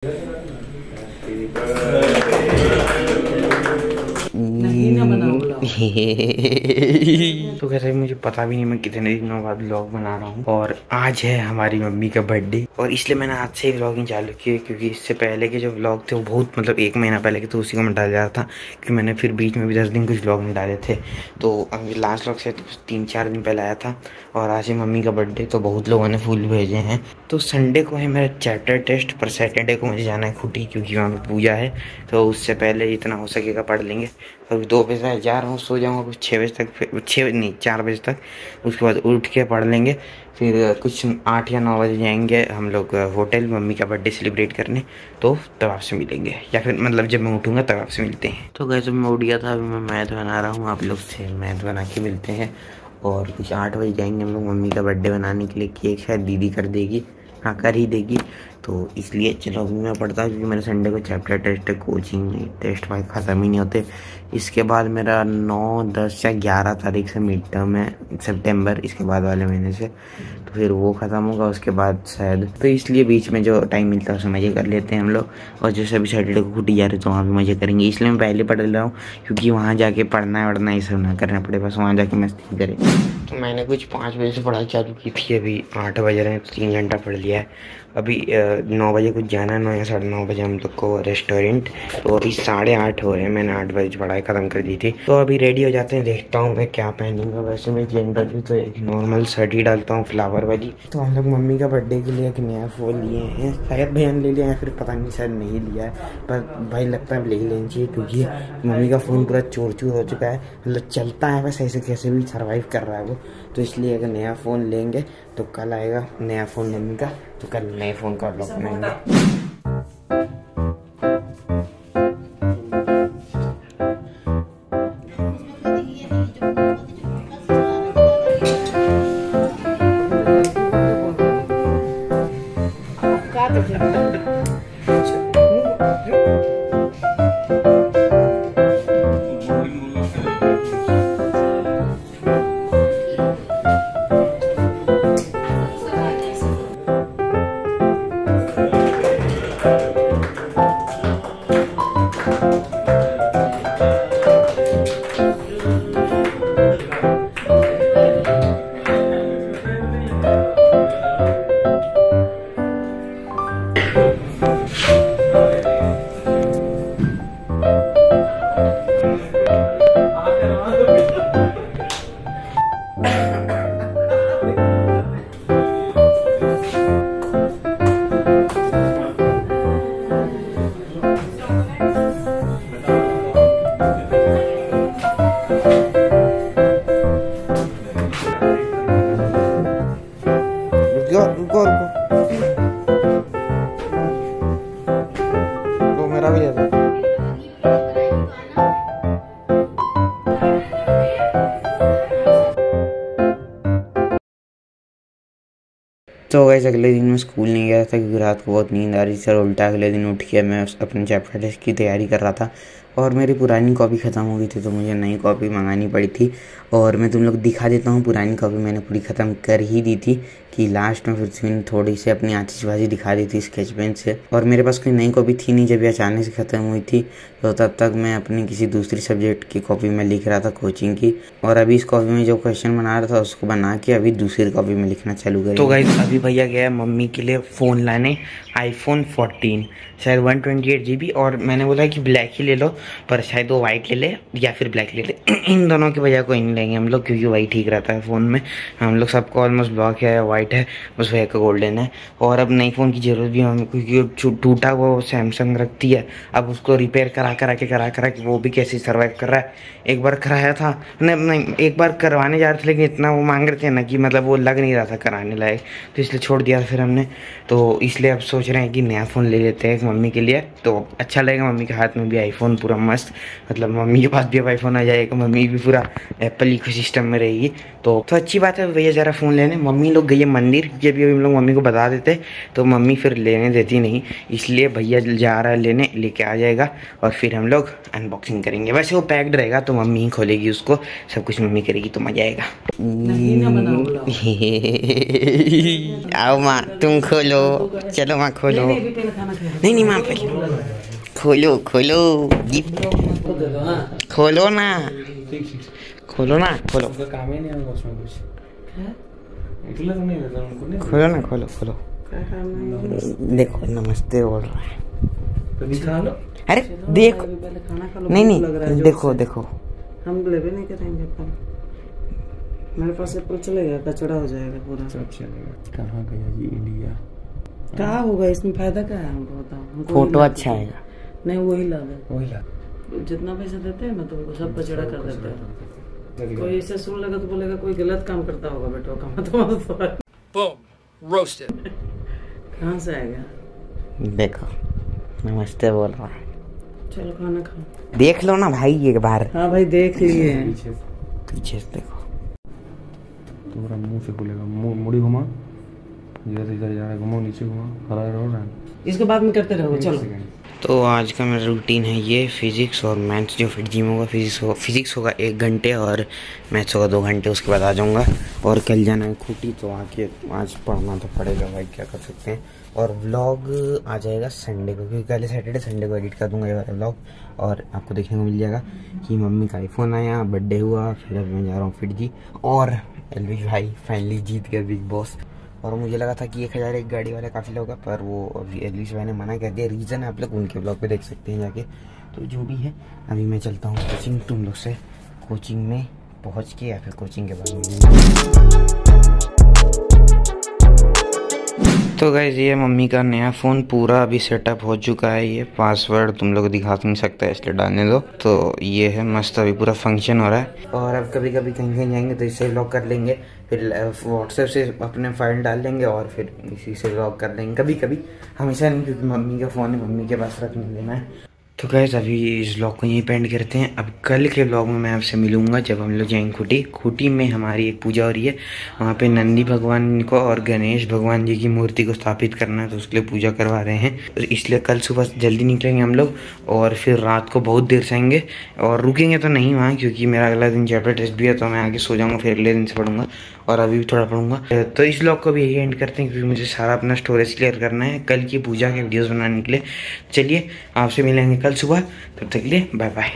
तो कैसे मुझे पता भी नहीं मैं कितने दिनों बाद व्लॉग बना रहा हूँ और आज है हमारी मम्मी का बर्थडे और इसलिए मैंने आज से ही व्लॉगिंग चालू की है क्योंकि इससे पहले के जो व्लॉग थे वो बहुत मतलब 1 महीना पहले के तो उसी को मैं डाल रहा था क्योंकि मैंने फिर बीच में भी 10 दिन कुछ व्लॉग नहीं डाले थे। तो अभी लास्ट व्लॉग से 3-4 दिन पहले आया था और आज है मम्मी का बर्थडे तो बहुत लोगों ने फूल भेजे हैं। तो संडे को है मेरा चैप्टर टेस्ट पर सैटरडे को मुझे जाना है खूंटी क्योंकि वहाँ पर पूजा है तो उससे पहले जितना हो सकेगा पढ़ लेंगे। अभी 2 बजे जा रहा हूँ, सो जाऊँगा कुछ 6 बजे तक, फिर 6 नहीं 4 बजे तक। उसके बाद उठ के पढ़ लेंगे, फिर कुछ 8 या 9 बजे जाएंगे हम लोग होटल मम्मी का बर्थडे सेलिब्रेट करने। तो तब आपसे मिलेंगे या फिर मतलब जब मैं उठूँगा तब आपसे मिलते हैं। तो कैसे मैं उठ गया था, अभी मैं मैथ बना रहा हूँ, आप लोग से मैथ बना के मिलते हैं। और कुछ 8 बजे जाएंगे हम लोग मम्मी का बर्थडे बनाने के लिए। केक शायद दीदी कर देगी, हाँ कर ही देगी, तो इसलिए चलो अभी मैं पढ़ता हूँ क्योंकि मेरे संडे को चैप्टर टेस्ट, कोचिंग टेस्ट भाई ख़त्म ही नहीं होते। इसके बाद मेरा 9, 10 या 11 तारीख से मिड टर्म है सितंबर, इसके बाद वाले महीने से, तो फिर वो ख़त्म होगा उसके बाद शायद। तो इसलिए बीच में जो टाइम मिलता है उसमें मज़े कर लेते हैं हम लोग। और जैसे अभी सैटरडे को छुट्टी जा रही तो वहाँ भी मज़े करेंगे, इसलिए मैं पहले पढ़ रहा हूँ क्योंकि वहाँ जाके पढ़ना वढ़ना ये सब ना करना पड़े, बस वहाँ जाके मस्ती करें। तो मैंने कुछ 5 बजे से पढ़ाई चालू की थी, अभी 8 बज रहे हैं तो 3 घंटा पढ़ लिया है। अभी 9 बजे कुछ जाना है, 9 या 9:30 बजे हम लोग को रेस्टोरेंट। तो अभी 8:30 हो रहे हैं, मैंने 8 बजे पढ़ाई ख़त्म कर दी थी। तो अभी रेडी हो जाते हैं, देखता हूँ मैं क्या पहनूंगा। वैसे मैं जनरली तो एक नॉर्मल शर्ट ही डालता हूँ फ्लावर वाली। तो हम लोग मम्मी का बर्थडे के लिए एक नया फ़ोन लिए हैं, शायद भैया ने ले लिया है फिर पता नहीं शायद नहीं लिया है, पर भाई लगता है ले ही लेना चाहिए क्योंकि मम्मी का फ़ोन पूरा चूर चूर हो चुका है, मतलब चलता है बस ऐसे कैसे भी सर्वाइव कर रहा है वो। तो इसलिए अगर नया फ़ोन लेंगे तो कल आएगा नया फ़ोन मम्मी का, तो कल नए फ़ोन का व्लॉग बनाएंगे। तो मेरा भी है। तो गाइस अगले दिन मैं स्कूल नहीं गया था क्योंकि रात को बहुत नींद आ रही थी सर। उल्टा अगले दिन उठ के मैं अपने चैप्टर टेस्ट की तैयारी कर रहा था और मेरी पुरानी कॉपी ख़त्म हो गई थी तो मुझे नई कॉपी मंगानी पड़ी थी। और मैं तुम लोग दिखा देता हूँ, पुरानी कॉपी मैंने पूरी ख़त्म कर ही दी थी कि लास्ट में फिर थोड़ी सी अपनी आतिशबाजी दिखा दी थी स्केच पेन से। और मेरे पास कोई नई कॉपी थी नहीं जब ये अचानक से ख़त्म हुई थी, तो तब तक मैं अपनी किसी दूसरी सब्जेक्ट की कॉपी में लिख रहा था कोचिंग की। और अभी इस कॉपी में जो क्वेश्चन बना रहा था उसको बना के अभी दूसरी कॉपी में लिखना चालू करें। तो गाइस अभी भैया गया है मम्मी के लिए फ़ोन लाने, iPhone 14 शायद 128 GB। और मैंने बोला कि ब्लैक ही ले लो, पर शायद वो वाइट ले ले या फिर ब्लैक ले ले। इन दोनों की वजह कोई नहीं लेंगे हम लोग क्योंकि वही ठीक रहता है फ़ोन में। हम लोग सबको ऑलमोस्ट ब्लैक है, वाइट है, बस भैया का गोल्डन है। और अब नई फ़ोन की ज़रूरत भी हमें क्योंकि टूटा वो सैमसंग रखती है, अब उसको रिपेयर करा के वो भी कैसे सर्वाइव कर रहा है। एक बार कराया था, नहीं एक बार करवाने जा रहे थे लेकिन इतना वो मांग रहे थे ना कि मतलब वो लग नहीं रहा था कराने लायक, तो इसलिए छोड़ दिया फिर हमने। तो इसलिए अब सोच रहे हैं कि नया फ़ोन ले लेते हैं मम्मी के लिए, तो अच्छा लगेगा, मम्मी के हाथ में भी iPhone पूरा मस्त, मतलब मम्मी के पास भी आईफोन आ जाएगा, मम्मी भी पूरा एप्पल इकोसिस्टम में रहेगी। तो अच्छी बात है। भैया ज़रा फ़ोन लेने, मम्मी लोग गई है मंदिर, क्योंकि अभी हम लोग मम्मी को बता देते तो मम्मी फिर लेने देती नहीं, इसलिए भैया जा रहा है लेने, लेके आ जाएगा और फिर हम लोग अनबॉक्सिंग करेंगे। वैसे वो पैक्ड रहेगा तो मम्मी ही खोलेगी उसको, सब कुछ मम्मी करेगी तो मजा आएगा। आओ माँ तुम खोलो, चलो माँ खोलो। नहीं माँ पहले खोलो, खोलो गिफ्ट खोलो ना, खोलो ना, खोलो खोलो ना, खोलो खोलो। देखो नमस्ते बोल रहा है, अरे देखो, नहीं देखो देखो, हम लेवे नहीं करेंगे एप्पल, मेरे पास एप्पल चलेगा, कचड़ा हो जाएगा पूरा। कहाँ गया जी इंडिया? क्या होगा इसमें, फायदा क्या है हमको बताओ। फोटो अच्छा आएगा। नहीं वही ला दे, जितना पैसा देते हैं ना तुमको सब कचड़ा कर देते हैं। कोई ऐसे सुन लगा तो बोलेगा कोई गलत काम करता होगा बेटो का, मतलब बूम रोस्टेड। कहाँ से आएगा? देखो नमस्ते बोल रहा है। चलो खाना खाओ, देख लो ना भाई एक बार। हाँ भाई देख लिए, पीछे से देखो, तुम्हारा मुंह से खुलेगा, मुड़ी घुमा, इधर इधर जा रहा है, घुमाओ नीचे घुमा, हरा हो रहा है, इसको बाद में करते रहो। चलो तो आज का मेरा रूटीन है ये, फिजिक्स और मैथ्स जो फिट जिम होगा, फिजिक्स होगा 1 घंटे और मैथ्स होगा 2 घंटे, उसके बाद आ जाऊँगा। और कल जाना है खूटी, तो आके आज पढ़ना तो पड़ेगा भाई, क्या कर सकते हैं। और व्लॉग आ जाएगा संडे को, क्योंकि कल सैटरडे, संडे को एडिट कर दूंगा ये वाला व्लॉग, और आपको देखने को मिल जाएगा कि मम्मी का आईफोन आया, बर्थडे हुआ, फिर अब मैं जा रहा हूँ फिट जी, और एलवी भाई फाइनली जीत गया बिग बॉस। और मुझे लगा था कि 1000 एक गाड़ी वाला काफ़ी होगा, पर वो अभी एलवीस भाई ने मना कर दिया। रीज़न आप लोग उनके ब्लॉग पे देख सकते हैं जाके। तो जो भी है, अभी मैं चलता हूँ कोचिंग, तुम लोग से कोचिंग में पहुँच के या फिर कोचिंग के बाद। तो गाइस ये मम्मी का नया फ़ोन पूरा अभी सेटअप हो चुका है। ये पासवर्ड तुम लोग दिखा नहीं सकता है, इसलिए डालने दो। तो ये है मस्त, अभी पूरा फंक्शन हो रहा है। और अब कभी कभी कहीं कहीं जाएंगे तो इससे व्लॉग कर लेंगे, फिर व्हाट्सएप से अपने फाइल डाल लेंगे और फिर इसी से व्लॉग कर लेंगे कभी कभी, हमेशा नहीं, क्योंकि मम्मी का फ़ोन है, मम्मी के पास रखने देना है। तो गाइस अभी इस व्लॉग को यहीं पेंड करते हैं। अब कल के व्लॉग में मैं आपसे मिलूंगा जब हम लोग जाएंगे खूटी। खूटी में हमारी एक पूजा हो रही है, वहाँ पे नंदी भगवान को और गणेश भगवान जी की मूर्ति को स्थापित करना है, तो उसके लिए पूजा करवा रहे हैं। तो इसलिए कल सुबह जल्दी निकलेंगे हम लोग, और फिर रात को बहुत देर से आएंगे, और रुकेंगे तो नहीं वहाँ, क्योंकि मेरा अगला दिन चैप्टर टेस्ट भी है, तो मैं आगे सो जाऊँगा, फिर अगले दिन से पढ़ूंगा, और अभी भी थोड़ा पढ़ूंगा। तो इस व्लॉग को भी यही एंड करते हैं, क्योंकि मुझे सारा अपना स्टोरेज क्लियर करना है कल की पूजा के वीडियोज़ बनाने के लिए। चलिए आपसे मिलेंगे कल सुबह, तब तक के लिए बाय बाय।